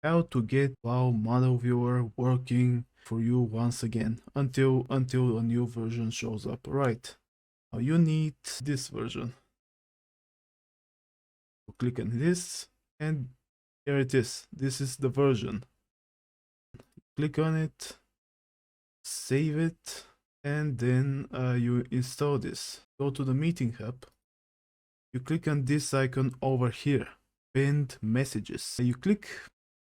how to get WoW model viewer working for you once again until a new version shows up. Right, now you need this version. You click on this and here it is. This is the version. Click on it, save it, and then you install this. Go to the meeting hub. You click on this icon over here, pinned messages. You click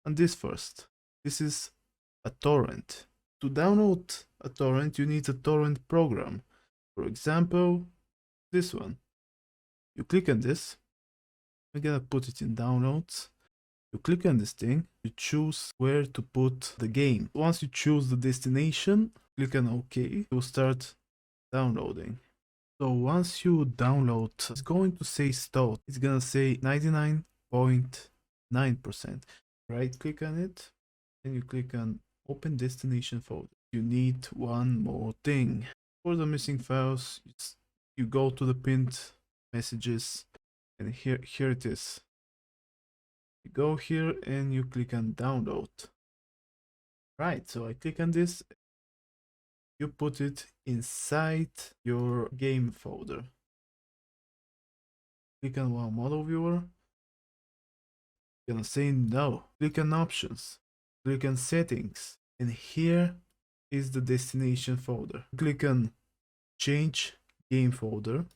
on this first. This is a torrent. To download a torrent, you need a torrent program. For example, this one. You click on this. I'm gonna put it in downloads. You click on this thing, you choose where to put the game. Once you choose the destination, click on OK, it will start downloading. So once you download, it's going to say stalled. It's gonna say 99.9%. Right click on it, and you click on open destination folder. You need one more thing. For the missing files, you go to the pinned messages, and here it is. You go here and you click on download. Right, so I click on this. You put it inside your game folder. Click on WoW model viewer. You're gonna say no. Click on options. Click on settings. And here is the destination folder. Click on change game folder.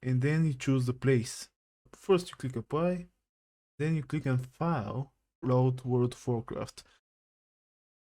And then you choose the place. First you click apply. Then you click on file, load World of Warcraft.